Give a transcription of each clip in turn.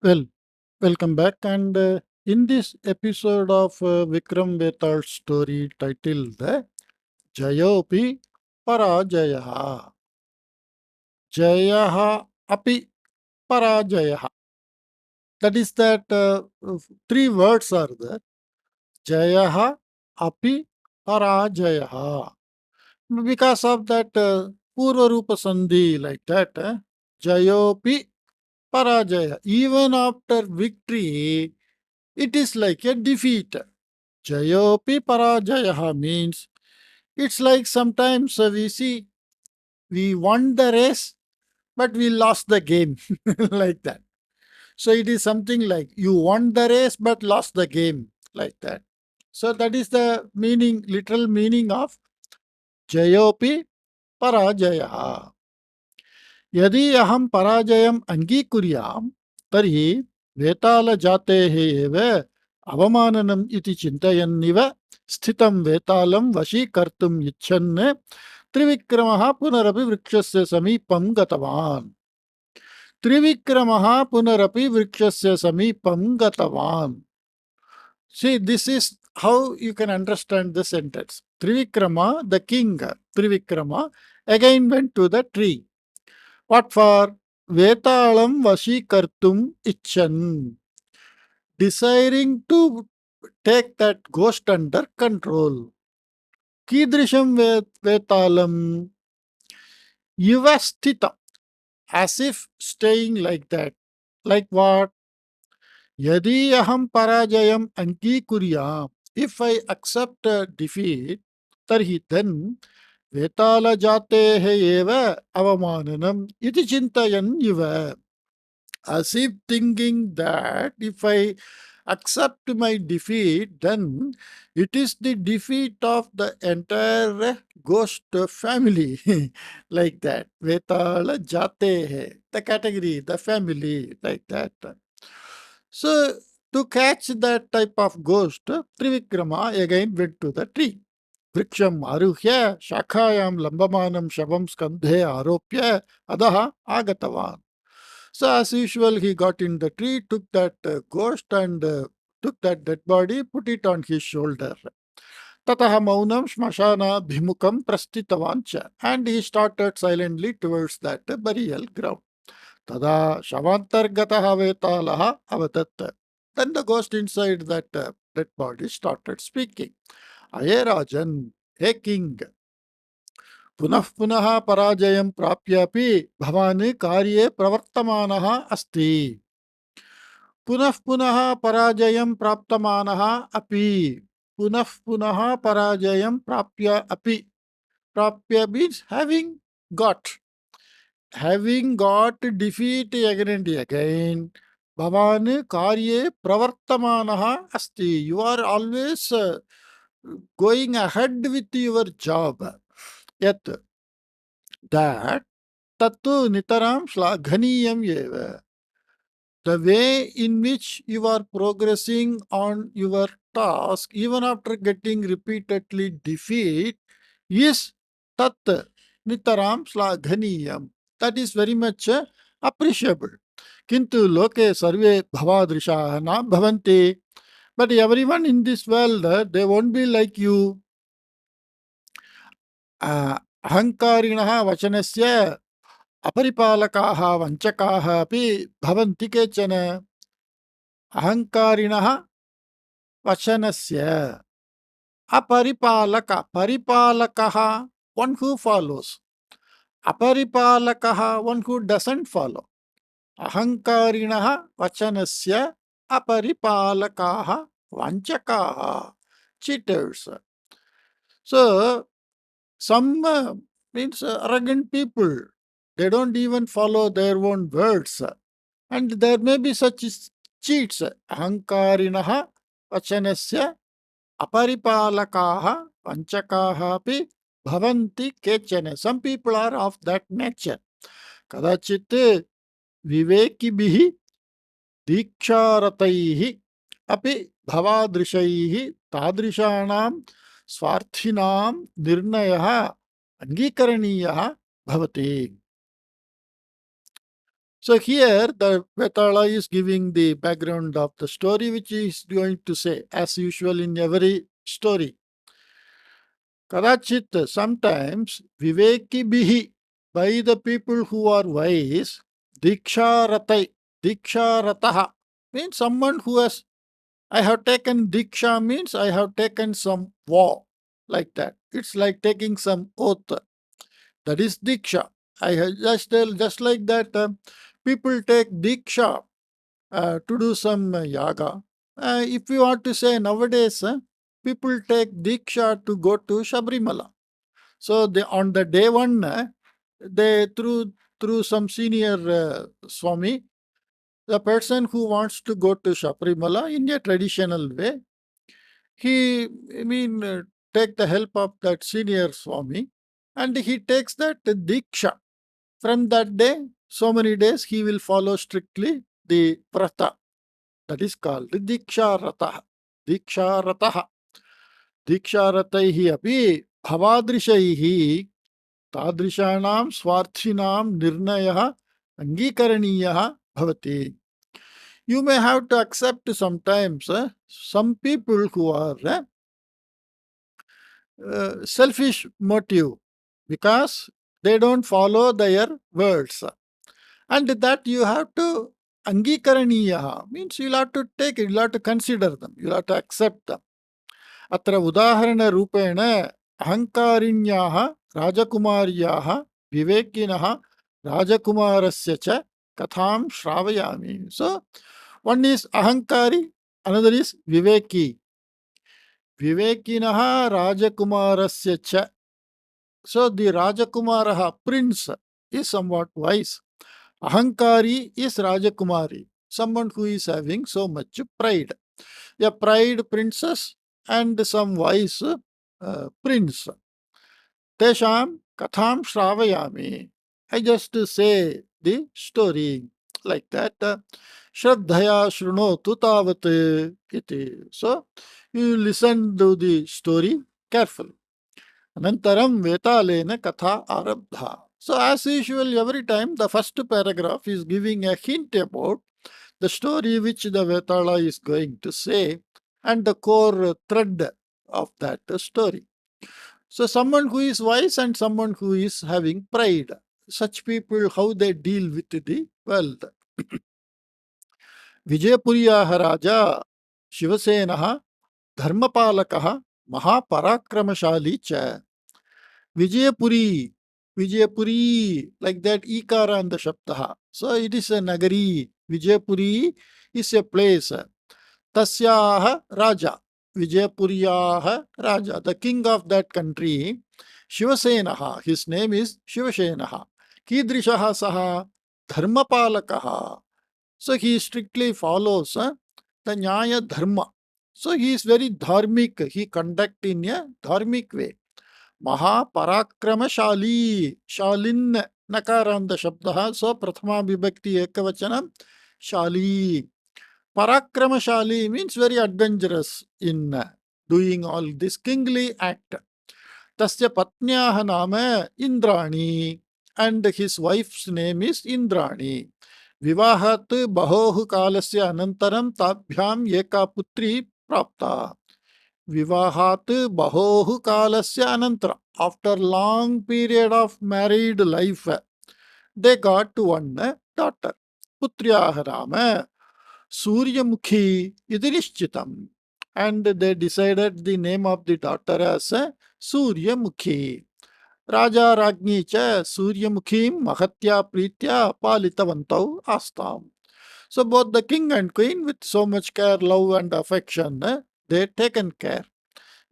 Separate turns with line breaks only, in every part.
Well, welcome back. And in this episode of Vikram Vetal's story titled Jayopi Parajayah, Jayah api Parajayah. That is that three words are there. Jayah api Parajayah. Because of that Purva Rupa Sandhi like that, Jayopi Parajaya. Even after victory, it is like a defeat. Jayopi Parajayaha means it's like sometimes we see we won the race, but we lost the game, like that. So it is something like you won the race, but lost the game, like that. So that is the meaning, literal meaning of Jayopi Parajayaha. यदि अहं पराजयम् अङ्गीकुर्यां तर्हि वेतालजातेः एव अवमाननम् इति चिन्तयन्निव स्थितं वेतालं वशीकर्तुम् इच्छन् त्रिविक्रमः पुनरपि वृक्षस्य समीपं गतवान्. त्रिविक्रमः पुनरपि वृक्षस्य समीपं गतवान्. See, this is how you can understand the sentence. Trivikrama, the king, Trivikrama, again went to the tree. What for? Vetalam Vashikartum Ichan. Desiring to take that ghost under control. Kidrisham Vetalam Yuvastita. As if staying like that. Like what? Yadi aham parajayam ankikuryam. If I accept defeat, tarhi then Vetala jatehe eva avamananam iti chintayan iva. As if thinking that if I accept my defeat, then it is the defeat of the entire ghost family. Like that. Vetala jatehe, the category, the family, like that. So, to catch that type of ghost, Trivikrama again went to the tree. वृक्षम् आरुह्य शाखायां लम्बमानं शवं स्कन्धे आरोप्य अधः आगतवान्. So as usual, he got in the tree, took that ghost and took that dead body, put it on his shoulder. ततः मौनं श्मशानाभिमुखं प्रस्थितवान् च. And he started silently towards that burial ground. तदा शवान्तर्गतः वेतालः अवदत्. Then the ghost inside that dead body started speaking. अये राजन्, हे king, पुनः पुनः पराजयं प्राप्यापि भवान् कार्ये प्रवर्तमानः अस्ति. पुनः पुनः पराजयं प्राप्तमानः अपि. पुनः पुनः पराजयं प्राप्य अपि. प्राप्य means having got defeat again and again. भवान् कार्ये प्रवर्तमानः अस्ति. You are always going ahead with your job. Yet that tattu nitaram shlaghaniyam eva. The way in which you are progressing on your task, even after getting repeatedly defeat, is tat nitaram shlaghaniyam. That is very much appreciable. Kintu loke sarve bhavadrishaha na bhavanti. But everyone in this world, they won't be like you. अहङ्कारिणः वचनस्य अपरिपालकाः वञ्चकाः अपि भवन्ति केचन. अहङ्कारिणः वचनस्य परिपालकः, one who follows, अपरिपालकः, one who doesn't follow. अहङ्कारिणः वचनस्य अपरिपालकाः वञ्चकाः, cheaters. So some means arrogant people, they don't even follow their own words. And there may be such cheats. Ahankarinaha vachanasya aparipalakaha vanchakaha api bhavanti kechane. Some people are of that nature. Kadachit vivekibihi दीक्षारतैः अपि भवादृशैः तादृशानां स्वार्थिनां निर्णयः अङ्गीकरणीयः भवति. So here the Vetala is giving the background of the story, which he is going to say, as usual in every story. Kadachit, sometimes Viveki Bihi, by the people who are wise, Diksha Rataha, means someone who has, I have taken Diksha means I have taken some vow, like that. It's like taking some oath. That is Diksha. I have just tell, just like that, people take Diksha to do some yaga. If you want to say nowadays, people take Diksha to go to Shabrimala. So they, on the day one, they through some senior Swami, the person who wants to go to Shabrimala in a traditional way, he, I mean, take the help of that senior Swami, and he takes that Diksha. From that day, so many days, he will follow strictly the Prata. That is called Diksha Ratah. Diksha Ratah. Diksha Rataihi api bhavadrishaihi तादृशानां स्वार्थिनां निर्णयः अंगीकरणीयः भवति. You may have to accept sometimes some people who are selfish motive because they don't follow their words, and that you have to angikaraniyah means you'll have to take it, you'll have to consider them, you'll have to accept them. अत्र उदाहरणरूपेण अहङ्कारिण्याः राजकुमार्याः विवेकिनः राजकुमारस्य च कथां श्रावयामि. So one is ahankari, another is viveki. Vivekinah rajakumarasya cha. So the rajakumaraha prince is somewhat wise. Ahankari is rajakumari, someone who is having so much pride. A pride princess and some wise prince. Tesham katham shravayami. I just say the story like that. Shraddhaya shrunotu tavat iti. So you listen to the story carefully. Anantaram vetalena katha arabdha. So as usual, every time the first paragraph is giving a hint about the story which the Vetala is going to say and the core thread of that story. So someone who is wise and someone who is having pride, such people, how they deal with the world. Vijayapuriyaha Raja Shivasenaha Dharmapalakaha Mahaparakramasali cha. Vijayapuri, Vijayapuri, like that ikara and the shabdaha. So it is a nagari. Vijayapuri is a place. Tasyaha Raja, Vijayapuriyaha Raja, the king of that country, Shivasenaha, his name is Shivasenaha. Kidrishaha Saha Dharmapalakaha. So he strictly follows the Nyaya Dharma. So he is very dharmic, he conduct in a dharmic way. Mahaparakramasali, Shalin Nakaranda Shabdaha, so Prathama Vibhakti Ekavachanam, Shali. Parakramashali means very adventurous in doing all this kingly act. Tasya patnyaha nama Indrani, and his wife's name is Indrani. Vivahat bahohu kalasya anantaram tabhyam eka putri prapta. Vivahat bahohu kalasya anantara. After long period of married life, they got one daughter. Putryaha nama Suryamukhi Idinishchitam. And they decided the name of the daughter as Suryamukhi. Raja Ragni cha Suryamukhim Mahatya Pritya Palitavantau Astam. So both the king and queen with so much care, love and affection, they taken care.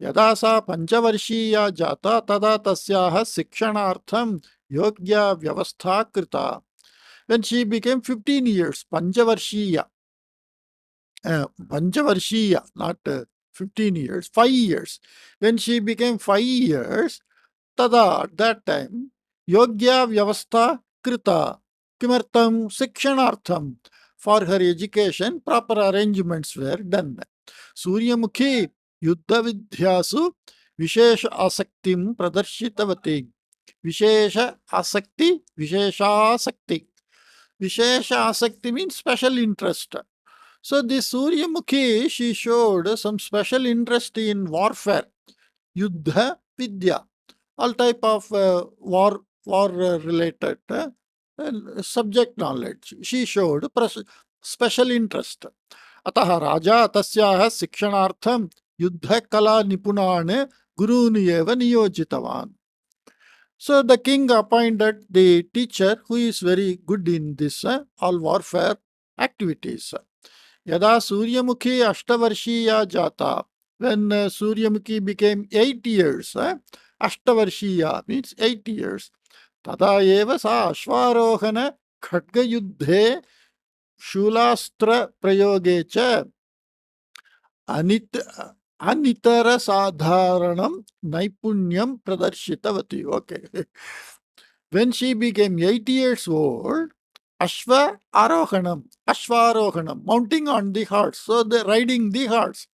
यदा सा पंचवर्षीया जाता तदा तस्याः शिक्षणार्थं योग्य व्यवस्था कृता. When she became 15 years, Panchavarshiya, Panchavarshiya, not 15 years, 5 years. When she became 5 years, tada, at that time, Yogya Vyavastha Krita, Kimartam Sikshanartham, for her education, proper arrangements were done. Suryamukhi Yuddha Vidhyasu Vishesha Asaktim Pradarshitavati. Vishesha Asakti, Vishesha Asakti. Vishesha Asakti means special interest. So this Suryamukhi, she showed some special interest in warfare, Yuddha Vidya, all type of war related subject knowledge. She showed special interest. अतः राजा तस्याः शिक्षणार्थं युद्धकला निपुणान् गुरून् एव नियोजितवान्. So the king appointed the teacher who is very good in this all warfare activities. Yada Suryamukhi Ashtavarshiya Jata, when Suryamukhi became 8 years, Ashtavarshiya means 8 years, Tada eva sa Ashvarohana Khatgayuddhe Shulastra Prayoge cha Anit Anitara Sadharanam Naipunyam Pradarshitavati. Okay. When she became 8 years old, Ashvarohanam, mounting on the horse. So the riding the horse.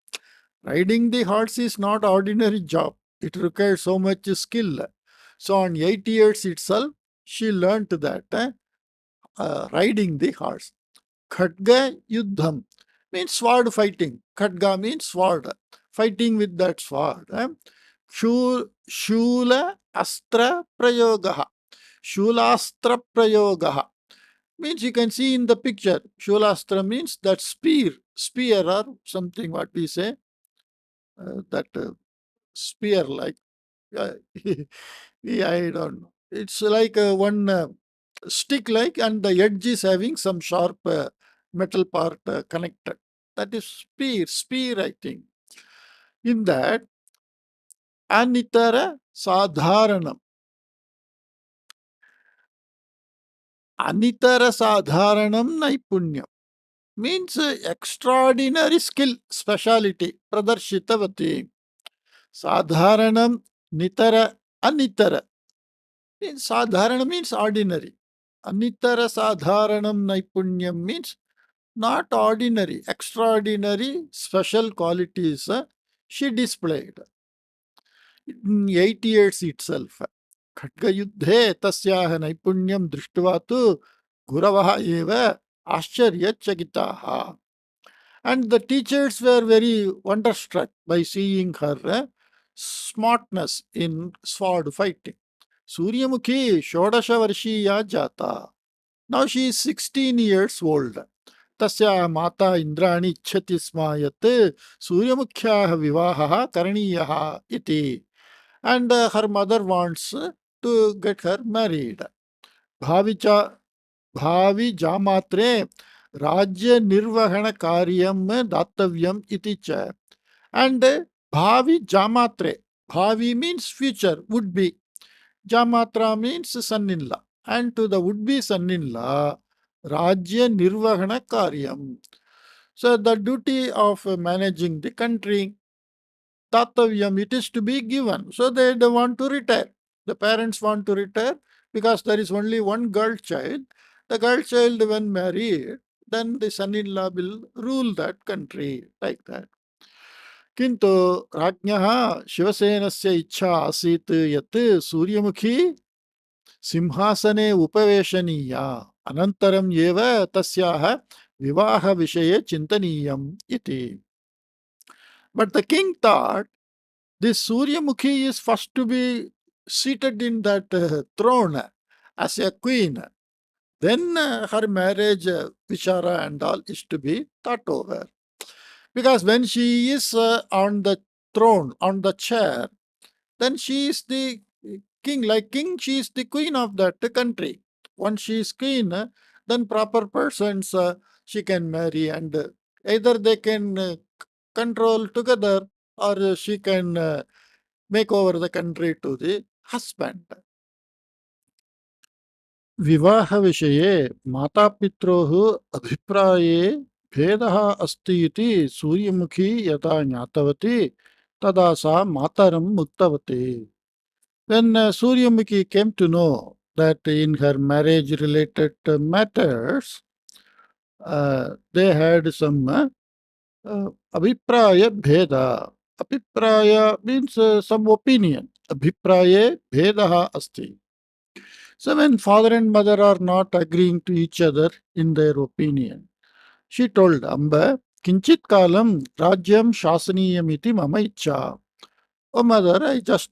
Riding the horse is not ordinary job. It requires so much skill. So on 8 years itself, she learnt that riding the horse. Khatga Yuddham means sword fighting. Khatga means sword. Fighting with that sword. Shula Astra Prayogaha. Shulastra Prayogaha means you can see in the picture. Shulastra means that spear or something what we say, that spear like, yeah, I don't know. It's like one stick like, and the edge is having some sharp metal part connected. That is spear I think. In that, Anitara Sadharanam. Anitara Sadharanam Naipunyam means extraordinary skill, speciality, pradarshitavati. Sadharanam, nitara, anitara. Means sadharana means ordinary. Anitara sadharanam naipunyam means not ordinary, extraordinary, special qualities she displayed in 8 years itself. Khatgayuddhe tasyaha naipunyam drishtva tu guravaha eva ascharya. And the teachers were very wonderstruck by seeing her smartness in sword fighting. Suryamukhi Shodasha Varshiya Jata. Now she is 16 years old. Tasya Mata Indrani Ichhati Sma Yat Suryamukhyaha Vivahaha Karaniyaha iti. And her mother wants to get her married. Bhavicha भावी जामात्रे राज्य निर्वहण कार्यम दातव्यम इति च. And bhavi jamatre, bhavi means future, would be, jamatra means son-in-law, and to the would-be son-in-law rajya nirvahana karyam, so the duty of managing the country, Tatavyam, it is to be given. So they want to retire. The parents want to retire because there is only one girl child. The girl child, when married, then the son-in-law will rule that country like that. किंतु राज्ञः शिवसेनस्य इच्छा आसीत् यत् सूर्यमुखी सिंहासने उपवेशनीया अनन्तरम् एव तस्याः विवाहविषये चिन्तनीयम् इति. But the king thought this Suryamukhi is first to be seated in that throne as a queen. Then her marriage, Vishara and all is to be thought over. Because when she is on the throne, on the chair, then she is the king. Like king, she is the queen of that country. Once she is queen, then proper persons she can marry, and either they can control together, or she can make over the country to the husband. विवाहविषये मातापित्रोः अभिप्राये भेदः अस्ति इति सूर्यमुखी यदा ज्ञातवती तदा सा मातरम् उक्तवती. When Suryamukhi came to know that in her marriage related matters, they had some abhipraya bheda. Abhipraya means some opinion. Abhipraye bhedaha asti. So when father and mother are not agreeing to each other in their opinion, she told Amba, Kinchit kalam rajyam shasaniyam iti mama icha. Oh mother, I just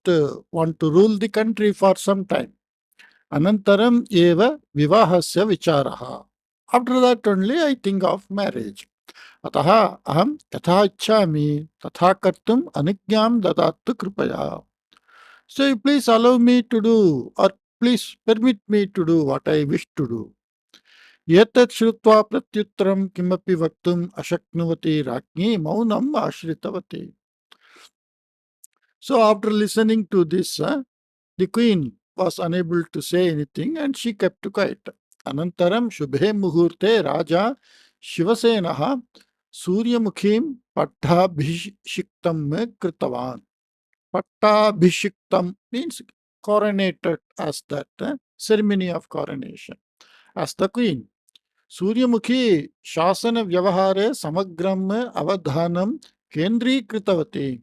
want to rule the country for some time. Anantaram eva vivahasya vicharaha. After that only I think of marriage. Ataha aham yatha ichchami tatha kartum anijñam dadattu kripaya. So you please allow me to do, or please permit me to do what I wish to do. एतत् श्रुत्वा प्रत्युत्तरं किमपि वक्तुम् अशक्नुवती राज्ञी मौनम् आश्रितवती. So after listening to this, the queen was unable to say anything and she kept quiet. Anantaram shubhe muhurte raja Shivasenaha Suryamukhiim Pattabhishiktam kritavan. Pattabhishiktam means coronated as that ceremony of coronation as the queen. सूर्यमुखी शासन व्यवहारे समग्रम अवधानम केंद्रीकृतवती.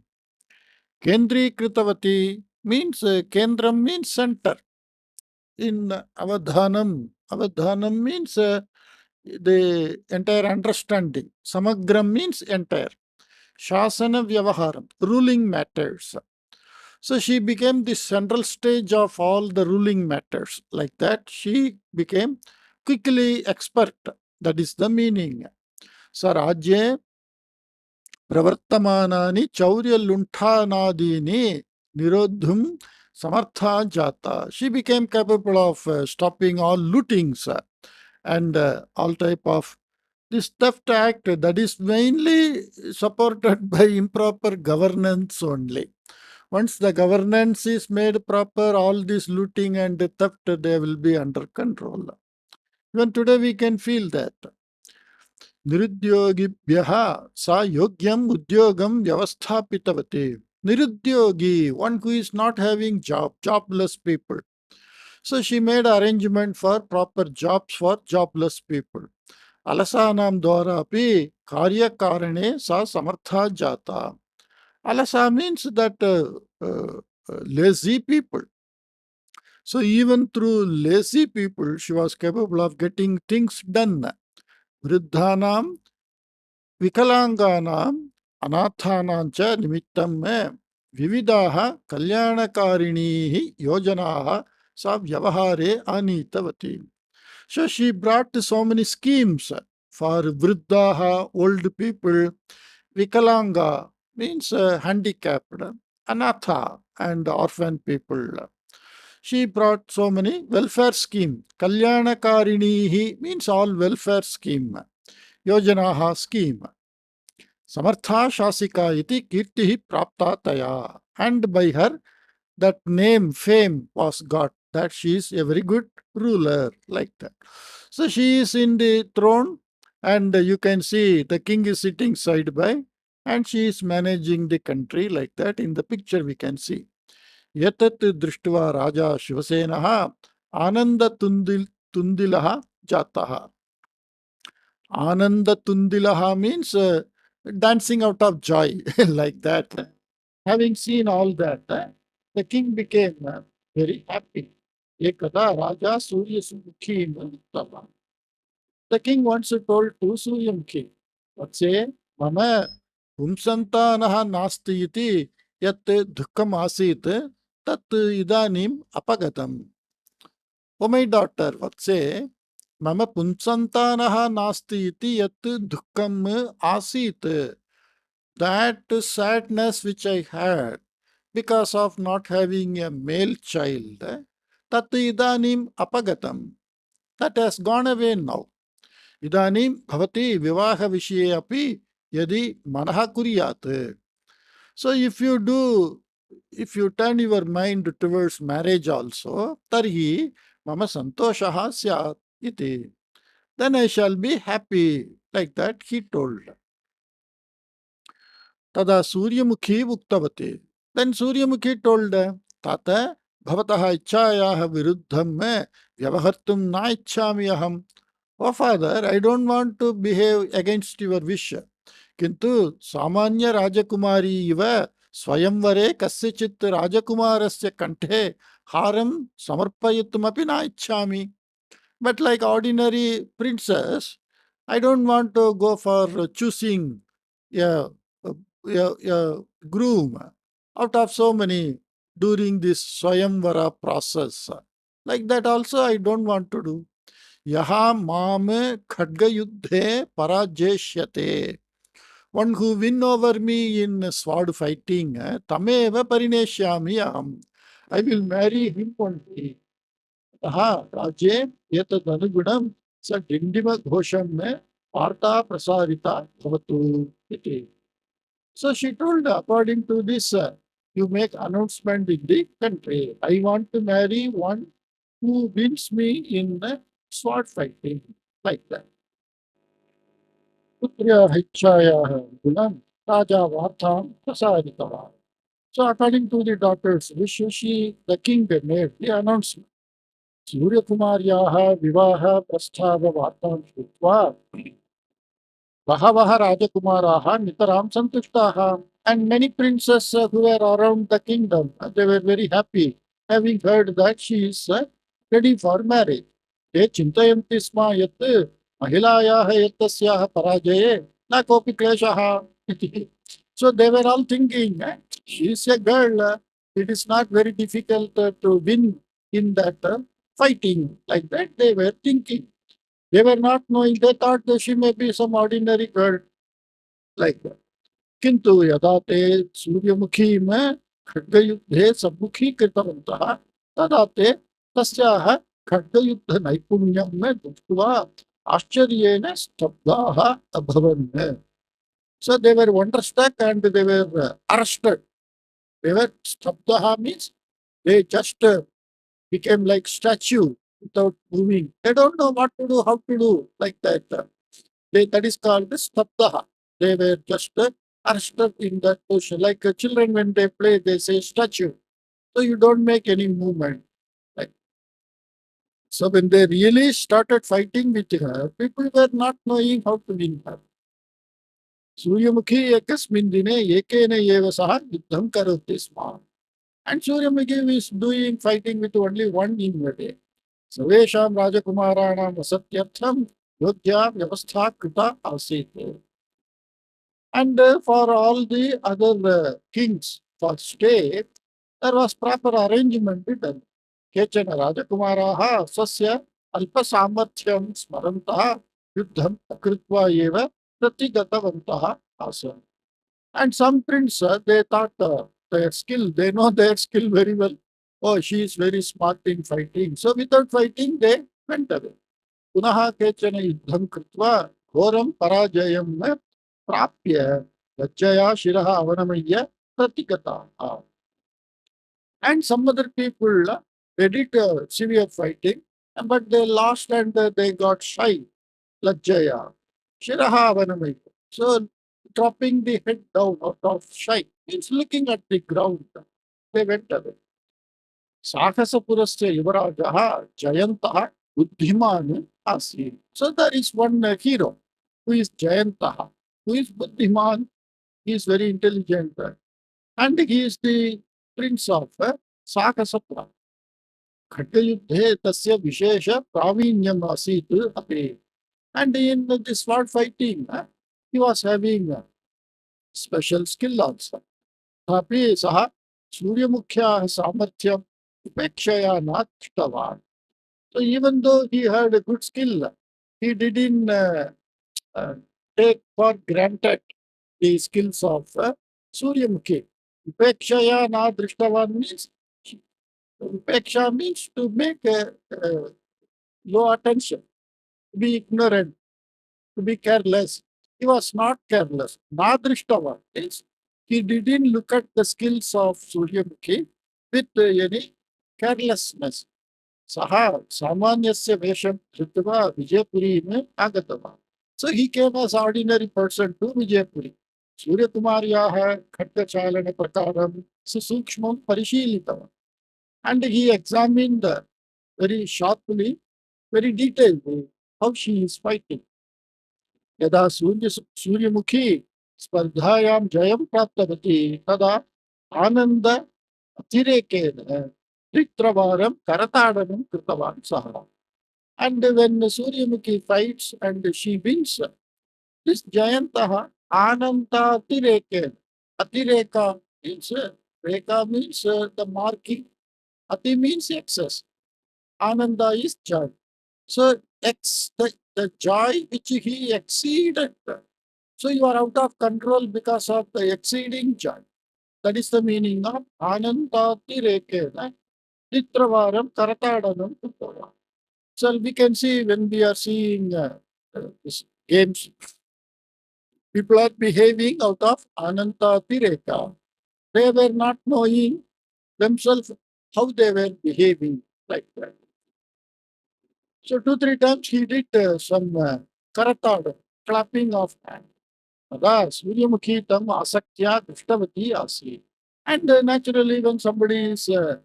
केंद्रीकृतवती means kendram means center. In avadhanam means the entire understanding. Samagram means entire. Shasana vyavaharam, ruling matters. So she became the central stage of all the ruling matters. Like that, she became quickly expert. That is the meaning. So Rajye Pravartamanani Chaurya Lunthanadini Nirodhum Samartha Jata. She became capable of stopping all lootings and all type of this theft act that is mainly supported by improper governance only. Once the governance is made proper, all this looting and theft, they will be under control. Even today we can feel that. निरुद्योगिभ्यः सा योग्यम उद्योगम व्यवस्थापितवती. Nirudyogi, one who is not having job, jobless people. So she made arrangement for proper jobs for jobless people. Alasanam dwara api karya karane sa samartha jata. Alasa means that lazy people. So even through lazy people, she was capable of getting things done. Vriddhanam विकलांगानां अनाथानां च निमित्तं विविधाः कल्याणकारिणीः योजनाः सा व्यवहारे आनीतवती. So she brought so many schemes for vriddaha, old people, vikalanga means handicapped, anatha and orphan people. She brought so many welfare scheme. Kalyanakarini means all welfare scheme. Yojanaha scheme. Samartha Shasika iti kirtihi prapta taya. And by her, that name, fame was got, that she is a very good ruler, like that. So she is in the throne, and you can see the king is sitting side by, and she is managing the country like that. In the picture we can see. Yatat drishtva raja Shivasenaha ananda tundilaha jataha. Ananda tundilaha means dancing out of joy, like that. Having seen all that, the king became very happy. Ekada Raja Surya Sumukhi Manutama. The king once told to Suryamukhi, what say, Mama Pumsantanaha Nasti iti yat dukkam asit tat idanim apagatam. O my daughter, what say, Mama Punsantanaha Nasti iti yat dukkam asit. That sadness which I had because of not having a male child, tat idanim apagatam. That has gone away now. Idanim bhavati vivaha vishye api yadi manaha kuryat. So if you turn your mind towards marriage also, tarhi mama santoshaha syat iti. Then I shall be happy. Like that he told. Tada Suryamukhi Uktavati. Then Suryamukhi told, Tata, Bhavataha Ichayaha Viruddham Vyavahartum Na Ichchami Aham. Oh father, I don't want to behave against your wish. Kintu Samanya Rajakumari iva Swayamvare Kasyachit Rajakumarasya Kanthe haram samarpayitumapi na ichchami. But like ordinary princess, I don't want to go for choosing a, a groom out of so many during this Swayamvara process. Like that also I don't want to do. Yaha mame khadga yuddhe parajeshyate. One who win over me in sword fighting, tameva parineshyami aham. I will marry him only. हाँ राज्ये एतदनुगुणं स डिण्डिमघोषं में वार्ता प्रसारिता भवतु इति. So she told, according to this, you make announcement in the country. I want to marry one who wins me in sword fighting, like that. पुत्र्याः इच्छायाः गुणं राजा वार्तां प्रसारितवान्. So according to the daughter's wish, the king made the announcement. सूर्यकुमार्याः विवाह प्रस्ताववार्तां श्रुत्वा बहवः राजकुमाराः नितरां सन्तुष्टाः. And many princes who were around the kingdom, they were very happy having heard that she is ready for marriage. ते चिन्तयन्ति स्म यत् महिलायाः एतस्याः पराजये न कोऽपि क्लेशः इति. So they were all thinking, she is a girl, it is not very difficult to win in that fighting. Like that they were thinking. They were not knowing, they thought that she may be some ordinary girl, like that. किन्तु यदा ते सूर्यमुखीं खड्गयुद्धे सम्मुखीकृतवन्तः तदा ते तस्याः खड्गयुद्धनैपुण्यं दृष्ट्वा आश्चर्येण स्तब्धाः अभवन्. So they were wonderstruck and they were arrested. They were stabdaha means they just became like statue without moving. They don't know what to do, how to do, like that. That is called the stabdaha. They were just arrested in that position. Like children when they play, they say statue. So you don't make any movement. Like, so when they really started fighting with her, people were not knowing how to win her. सूर्यमुखी एकस्मिन् दिने एकेन एव सह युद्धं करोति स्म. And Suryamukhi is doing fighting with only one in a day. सर्वेषां राजकुमाराणां वसत्यर्थं योग्या व्यवस्था कृता आसीत्. And for all the other kings for stay, there was proper arrangement done. केचन राजकुमाराः स्वस्य अल्पसामर्थ्यं स्मरन्तः युद्धं कृत्वा एव प्रतिगतवन्तः आसन्. And some prince, they thought their skill, they know their skill very well. Oh, she is very smart in fighting. So without fighting, they went away. पुनः केचन युद्धं कृत्वा घोरं पराजयं प्राप्य लज्जया शिरः अवनमय्य प्रतिगताः. And some other people, they did severe fighting, but they lost and they got shy. Lajjaya. Shiraha Vanamaya. So dropping the head down out of shy means looking at the ground. They went away. Sakasapurasya Yuvarajaha Jayantaha Buddhiman Asi. So there is one hero who is Jayantaha, who is Buddhiman. He is very intelligent and he is the prince of Sakasapura. खड्गयुद्धे तस्य विशेष प्रावीण्यम् आसीत् अपि. And in the sword fighting, he was having special skill also. तथापि सः सूर्यमुख्याः सामर्थ्यम् उपेक्षया न दृष्टवान्. So even though he had a good skill, he didn't uh, take for granted the skills of Suryamukhi. Upekshaya na drishtavan means, upeksha means to make low attention, to be ignorant, to be careless. He was not careless. Nadrishtava is he didn't look at the skills of Suryamukhi with any carelessness. Saha Samanyasya Vesham Dhritva Vijaypuri Agatava. So he came as ordinary person to Vijaypuri. Suryakumaryaha Khattachalana Prakaram Susukshmam Parishilitava. And he examined very sharply, very detailedly how she is fighting. यदा सूर्यमुखी स्पर्धायां जयं प्राप्तवती तदा आनन्द अतिरेकेण Tritravaram Karatadanam Kritavan Saha. And when Suryamukhi fights and she wins, this Jayantaha Ananta Atireke. Atireka means Reka means the marking. Ati means excess. Ananda is joy. So the joy which he exceeded. So you are out of control because of the exceeding joy. That is the meaning of Anandati Rekena Nitravaram Karatadanam Kuttava. So we can see when we are seeing this games, people are behaving out of Anandati Reka. They were not knowing themselves how they were behaving like that. So two, three times he did some karatad, clapping of hand. Ada Suryamukhi tam asakya krishtavati asi. And naturally, when somebody is uh,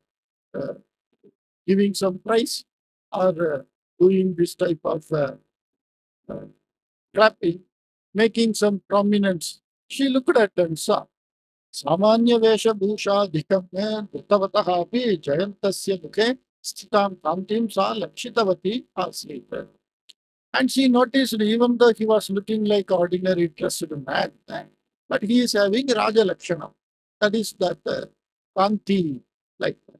giving some prize or doing this type of uh, clapping, making some prominence, she looked at and saw. सामान्य वेशभूषाधिकं कृतवतः अपि जयन्तस्य मुखे स्थितां कान्तिं सा लक्षितवती आसीत्. And she noticed even though he was looking like ordinary dressed man, but he is having Raja Lakshana. That is that Kanti like that.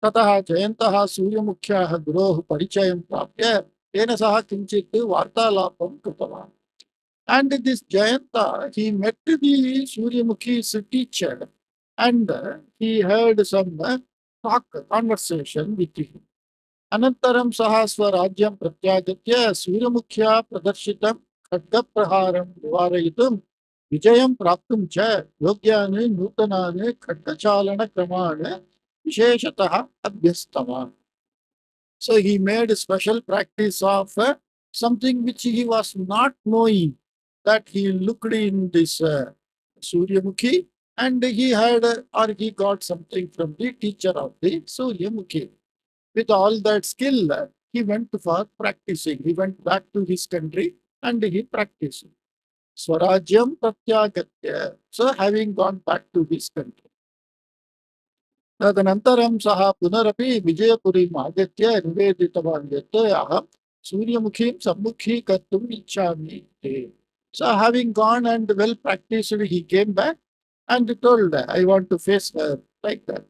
ततः जयन्तः सूर्यमुख्याः गुरोः परिचयं प्राप्य तेन सह किञ्चित् वार्तालापं कृतवान्. And this Jayanta, he met the Suryamukhi's teacher and he heard some talk, conversation with him. अनन्तरं सः स्वराज्यं प्रत्यागत्य सूर्यमुख्या प्रदर्शितं खड्गप्रहारं निवारयितुं विजयं प्राप्तुं च योग्यानि नूतनानि खड्गचालनक्रमान् विशेषतः अभ्यस्तवान्. So he made a special practice of something which he was not knowing, that he looked in this Suryamukhi and he had or he got something from the teacher of the Suryamukhi. With all that skill, he went for practicing. He went back to his country and he practiced. Swarajyam Pratyagatya. So having gone back to his country. तदनन्तरं सः पुनरपि विजयपुरीम् आगत्य निवेदितवान् यत् अहं सूर्यमुखीं सम्मुखीकर्तुम् इच्छामि इति. So having gone and well practiced, he came back and told, I want to face her like that.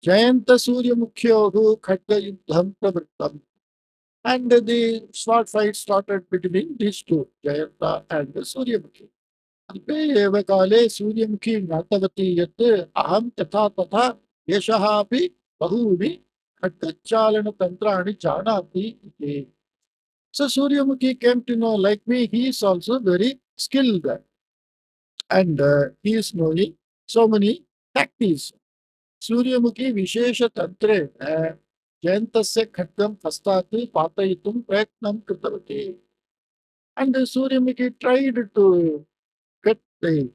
Jayanta Suryamukhoः Khatgayuddham Pravrittam. And the sword fight started between these two, Jayanta and Suryamukhi. अल्पे एव काले सूर्यमुखी ज्ञातवती यत् अहं तथा तथा एषः अपि बहूनि खड्गचालनतन्त्राणि जानाति इति. So Suryamukhi came to know, like me, he is also very skilled and he is knowing so many tactics. सूर्यमुखी विशेष तंत्रे जयन्तस्य खड्गं हस्तात् पातयितुं प्रयत्नं कृतवती. And Suryamukhi tried to get the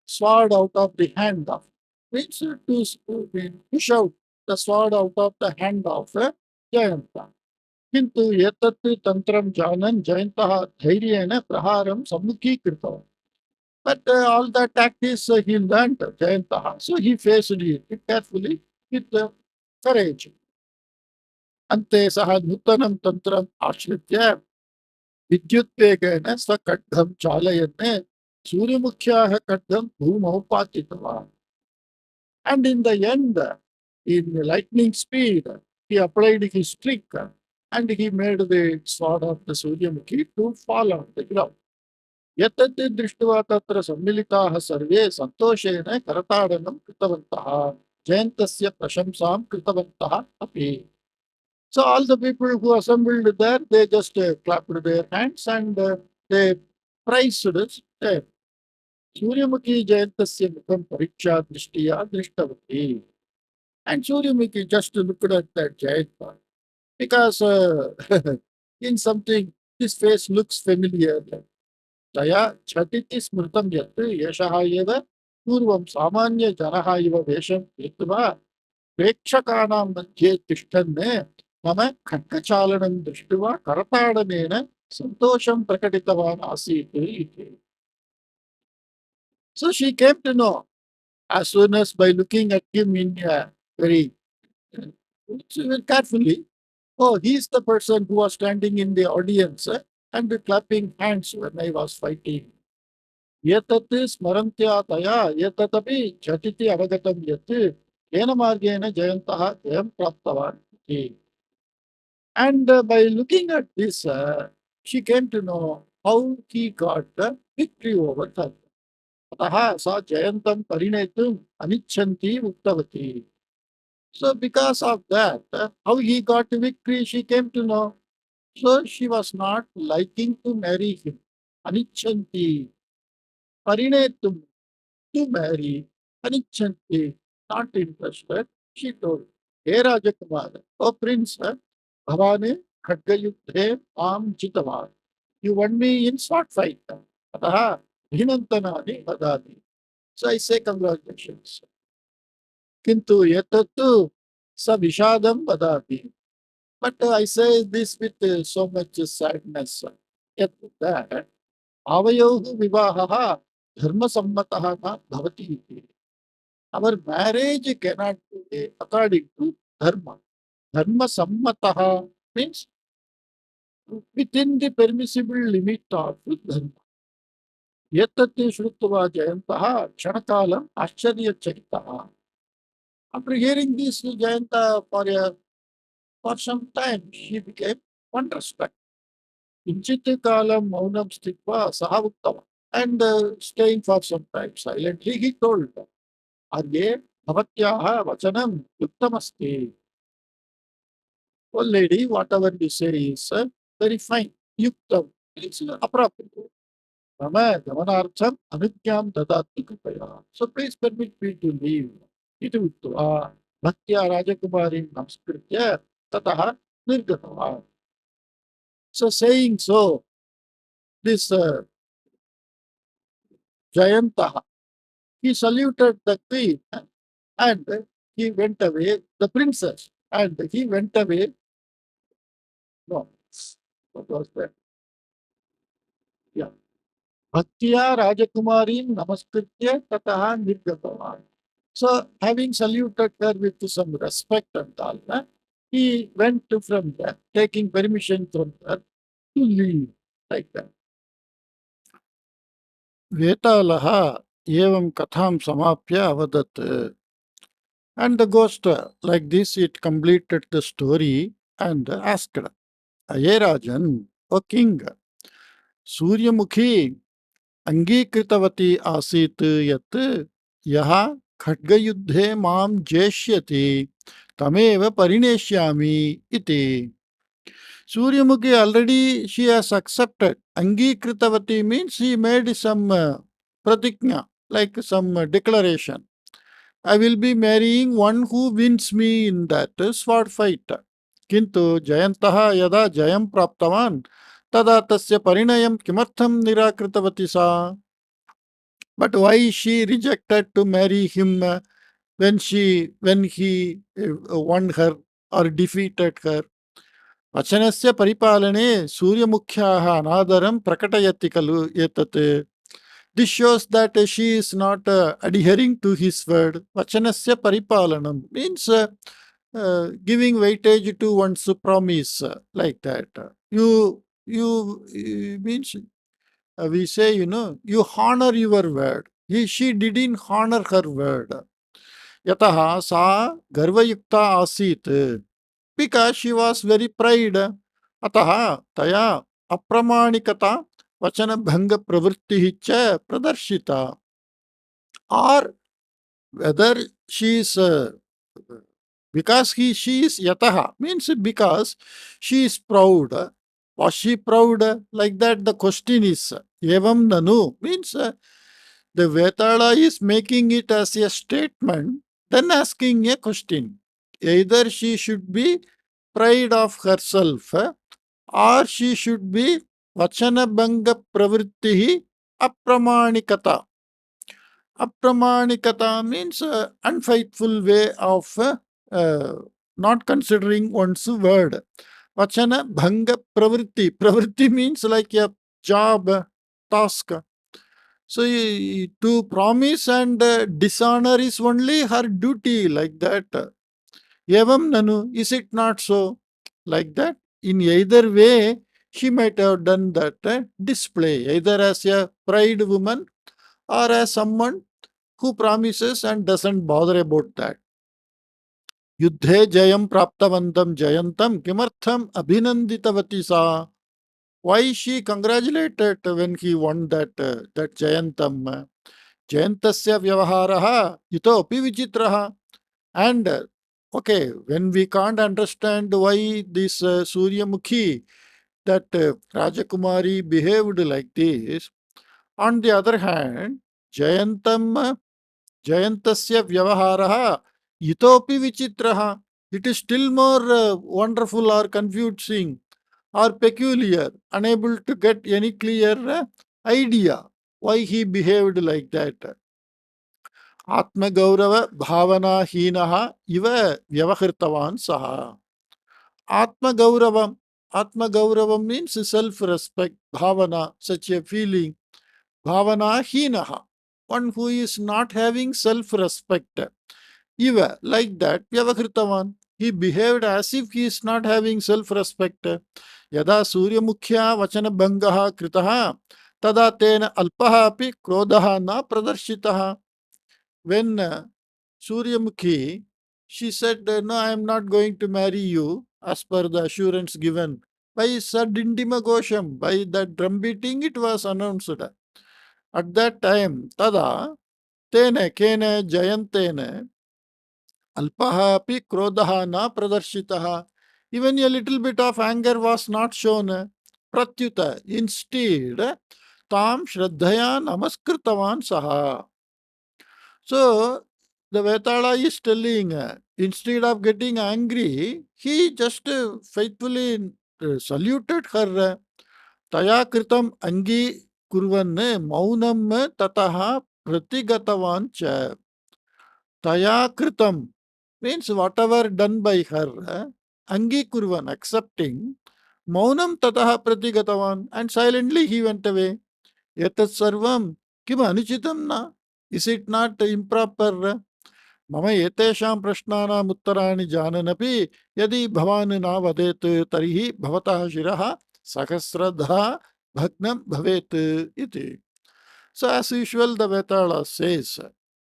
sword out of the hand of, means to push out the sword out of the hand of Jayanta. किन्तु एतत् तन्त्रं जानन् जयन्तः धैर्येण प्रहारं सम्मुखीकृतवान्. But all the tactics he learned, Jayantah, so he faced it carefully with courage. अन्ते सः नूतनं तन्त्रम् आश्रित्य विद्युत्वेगेन स्वखड्गं चालयन् सूर्यमुख्याः खड्गं भूमौ पातितवान्. And in the end, in lightning speed, he applied his trick and he made the sword of the Suryamukhi to fall on the ground. यतत् दृष्ट्वा तत्र सम्मिलिताः सर्वे सन्तोषेण करताडनं कृतवन्तः, जयन्तस्य प्रशंसां कृतवन्तः अपि. So all the people who assembled there, they just clapped their hands and they praised us. सूर्यमुखी जयन्तस्य मुखं परीक्षा दृष्टिया दृष्टवती. And Suryamukhi just looked at that Jayanta because in something his face looks familiar. तया झटिति स्मृतं यत् एषः एव पूर्वं सामान्यजनः इव वेषं कृत्वा प्रेक्षकाणां मध्ये तिष्ठन् मम खड्गचालनं दृष्ट्वा करताडनेन सन्तोषं प्रकटितवान् आसीत् इति. So she came to know as soon as by looking at him in a very very carefully. Oh, he's the person who was standing in the audience and clapping hands when I was fighting. एतत् स्मरन्त्या तया एतदपि झटिति अवगतं यत् येन मार्गेण जयन्तः जयं प्राप्तवान् इति. And by looking at this, she came to know how he got the victory over her. अतः सा जयन्तं परिणेतुम् अनिच्छन्ति उक्तवती. So because of that, how he got the victory, she came to know. So she was not liking to marry him. Anichanti, parinetum, to marry, Anichanti, not interested. She told, Hey Rajakumar, O Prince, Bhavane Khadgayudhe Am Chitavan. You won me in sword fight. Ataha, Hinantanani Vadani. So I say congratulations. Kintu yatatu sa vishadam vadati. But I say this with so much sadness. Yet that avayoh vivahaha dharma sammataha na bhavati iti. Our marriage cannot be according to dharma. Dharma sammataha means within the permissible limit of dharma. Yatati shrutva jayantaha kshanakalam ascharyachaitaha. After hearing this, Jayanta for some time, she became wonderstruck. किञ्चित् कालं मौनं स्थित्वा सः उक्तवान्. And staying for some time silently, he told her, आर्ये भवत्याः वचनं युक्तमस्ति. Oh lady, whatever you say is very fine. Yuktam means appropriate. मम गमनार्थम् अनुज्ञां ददातु कृपया. So please permit me to leave. इति उक्त्वा भक्त्या राजकुमारीं नमस्कृत्य ततः निर्गतवान्. So saying so, this Jayantah, he saluted the queen and he went away, the princess, and he went away. No, what was that? Yeah. Bhaktiya Rajakumarim Namaskritya Tataha Nirgatavan. So, having saluted her with some respect and all, he went from there, taking permission from her to leave like that. वेतालः एवं कथां समाप्य अवदत्. And the ghost, like this, it completed the story and asked, Ayerajan, O king, Suryamukhi अङ्गीकृतवती आसीत् यत् यः खड्गयुद्धे मां जेष्यति तमेव परिणेष्यामि इति. Suryamukhi already she has accepted. Angikritavati means she made some pratiknya, like some declaration. I will be marrying one who wins me in that sword fight. Kintu Jayantaha yada Jayam praptavan tada tasya parinayam kimartham nirakritavati sa. But why she rejected to marry him when he won her or defeated her? वचनस्य परिपालने सूर्यमुख्याः अनादरं प्रकटयति खलु एतत्. This shows that she is not adhering to his word. Vachanasya paripalanam means giving weightage to one's promise, like that. You means we say, you honor your word. She didn't honor her word. Yataha sa garvayukta asit. Because she was very pride. Ataha taya apramanikata vachanabhanga pravritti cha pradarshita. Or whether she is because she is yataha means because she is proud. Was she proud? Like that the question is evam nanu means the Vetala is making it as a statement, then asking a question. Either she should be pride of herself or she should be vachanabhanga pravrittihi apramanikata. Apramanikata means unfaithful way of not considering one's word. Vachana bhanga pravritti. Pravritti means like a job, task. So to promise and dishonor is only her duty, like that. Evam nanu, is it not so? Like that. In either way, she might have done that display, either as a pride woman or as someone who promises and doesn't bother about that. Yuddhe jayam praptavantam jayantam kimartham abhinanditavati sa. Why she congratulated when he won that jayantam? Jayantasya vyavaharaha itopi vichitraha. And okay, when we can't understand why this Suryamukhi, that Rajakumari behaved like this, on the other hand, Jayantam Jayantasya Vyavaharaha Itopi Vichitraha. It is still more wonderful or confusing or peculiar, unable to get any clear idea why he behaved like that. Atmagaurava Bhavana Hinaha Iva Vyavahirtavan Saha. Atmagauravam. Atmagauravam means self-respect, bhavana, such a feeling. Bhavana hinaha, one who is not having self-respect. Eva, like that, Vyavakritavan. He behaved as if he is not having self-respect. Yada Suryamukhya vachana bhangaha kritaha, tada tena alpaha api krodhaha na pradarshitaha. When Suryamukhi, she said, no, I am not going to marry you as per the assurance given. By Sadindima Gosham, by that drum beating, it was announced. At that time, tada, tene, kene, jayantene, alpaha api krodhaha na pradarshitaha. Even a little bit of anger was not shown. Pratyuta, instead, tam shraddhaya namaskirtavan saha. So, the Vetala is telling, instead of getting angry, he just faithfully saluted her. Taya kritam angi kurvan maunam tataha pratigatavan cha. Taya kritam means whatever done by her, angi kurvan, accepting, maunam tataha pratigatavan, and silently he went away. Etat sarvam kim anuchitam na? Is it not improper? मम एतेषां प्रश्नानाम् उत्तराणि जाननपि यदि भवान् न वदेत् तर्हि भवतः शिरः सहस्रधा भग्नं भवेत् इति. So as usual, the Vetala says,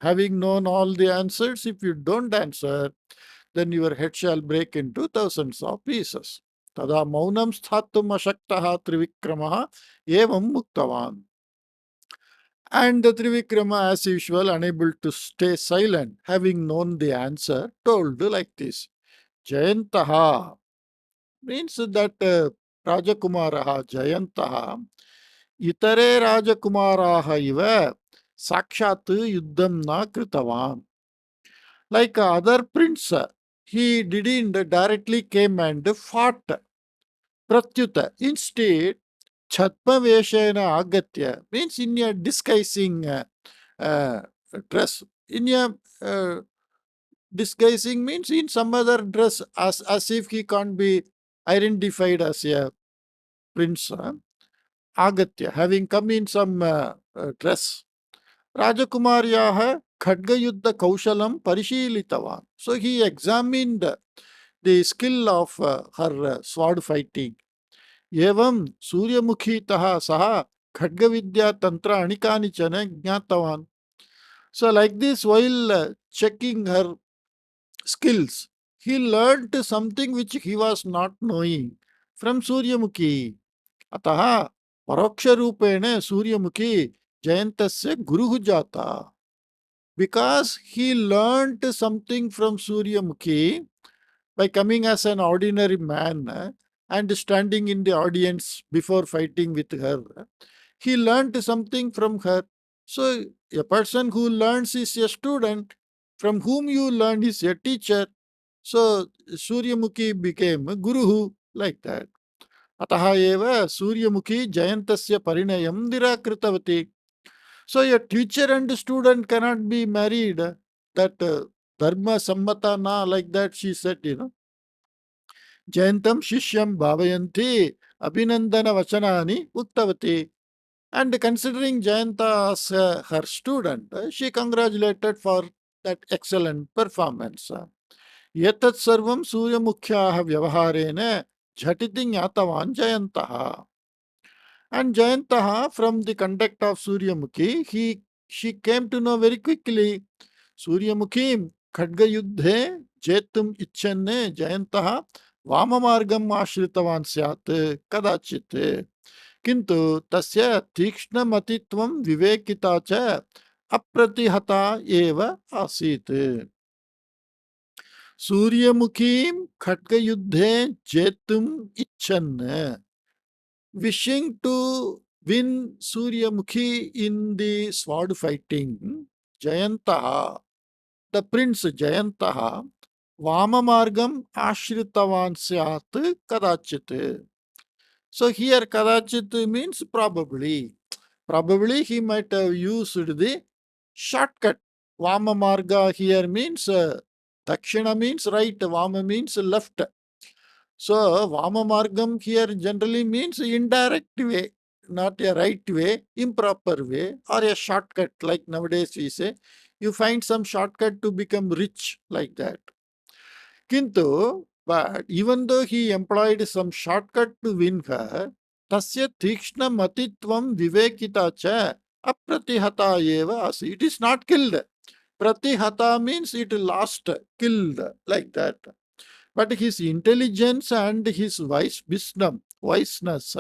having known all the answers, if you don't answer, then your head shall break into thousands of pieces. Tada maunam sthatum ashaktaha trivikramaha evam muktavan. And the Trivikrama, as usual, unable to stay silent, having known the answer, told like this. Jayantaha means that Rajakumaraha, Jayantaha, Itare Rajakumaraha iva Sakshat Yuddham na Kritavan. Like other prince, he didn't directly came and fought. Pratyuta. Instead, Chatmaveshena Agatya means in a disguising uh, dress. In a disguising means in some other dress, as if he can't be identified as a prince. Agatya, having come in some dress. Rajakumaryaha Khadgayuddha Kaushalam Parishilitavan. So he examined the skill of her sword fighting. एवं सूर्यमुखीतः सः खड्गविद्या तंत्राणि कानिचन ज्ञातवान्. So like this, while checking her skills, he learned something which he was not knowing from Suryamukhi. अतः परोक्षरूपेण सूर्यमुखी जयन्तस्य गुरुः जाता. Because he learned something from Suryamukhi, by coming as an ordinary man and standing in the audience before fighting with her, he learned something from her. So, a person who learns is a student, from whom you learn is a teacher. So, Suryamukhi became Guruhu, like that. अतः एव सूर्यमुखी जयन्तस्य परिणयं निराकृतवती. So a teacher and student cannot be married. That dharma sammata na, like that she said, Jayantam Shishyam Bhavayanti Abhinandana Vachanani Uttavati. And considering Jayanta as her student, she congratulated for that excellent performance. एतत् सर्वं सूर्यमुख्याः व्यवहारेण झटिति ज्ञातवान् जयन्तः. And Jayantah, from the conduct of Suryamukhi, she came to know very quickly. Suryamukhi khadga yuddhe jetum ichchanne Jayantah वाममार्गम् आश्रितवान् स्यात् कदाचित् किन्तु तस्य तीक्ष्णमतित्वं विवेकिता च अप्रतिहता एव आसीत्. सूर्यमुखीं खड्गयुद्धे जेतुम् इच्छन्, wishing to win Suryamukhi in the sword fighting, Jayantaha, the prince Jayantaha, Vamamargam Ashritavan Syat Kadachit. So here Kadachit means probably. Probably he might have used the shortcut. Vamamarga here means Dakshina means right, Vama means left. So, Vamamargam here generally means indirect way, not a right way, improper way, or a shortcut, like nowadays we say. You find some shortcut to become rich, like that. Kintu, but even though he employed some shortcut to win her, tasya tikshna matitvam vivekita cha apratihata eva asi. It is not killed. Pratihata means it lost, killed, like that. But his intelligence and his wisdom, wiseness,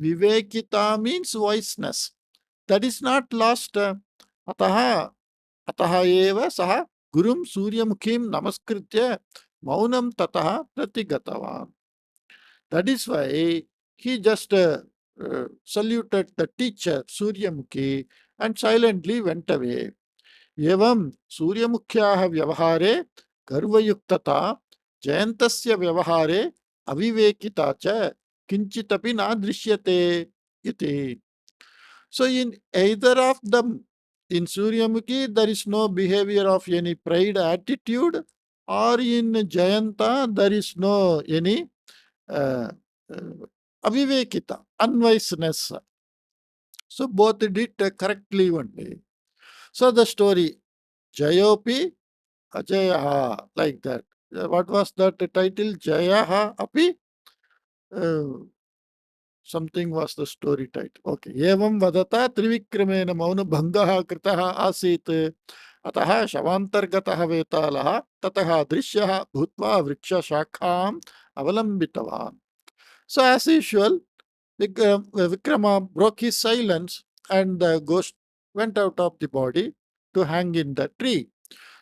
vivekita means wiseness. That is not lost. Ataha, ataha eva saha gurum suryamukhim namaskritya maunam tataha pratigatavan. That is why he just saluted the teacher Suryamukhi and silently went away. एवं सूर्यमुख्याः व्यवहारे गर्वयुक्तता जयन्तस्य व्यवहारे अविवेकिता च किंचितपि न दृश्यते इति. So in either of them, in Suryamukhi there is no behavior of any pride attitude, or in Jayanta there is no any uh, uh, avivekita, unwiseness. So both did correctly only. So the story, Jayopi Ajayah, like that. What was that title? Jayah api? Uh, something was the story title. Okay. Evam vadata trivikramena mauna bhangaha kritaha asit. अतः शवान्तर्गतः वेतालः ततः दृश्यः भूत्वा वृक्षशाखाम् अवलम्बितवान्. So as usual, Vikrama broke his silence and the ghost went out of the body to hang in the tree.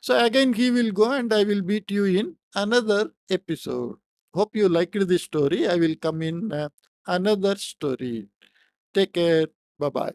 So again he will go and I will meet you in another episode. Hope you liked this story. I will come in another story. Take care. Bye bye.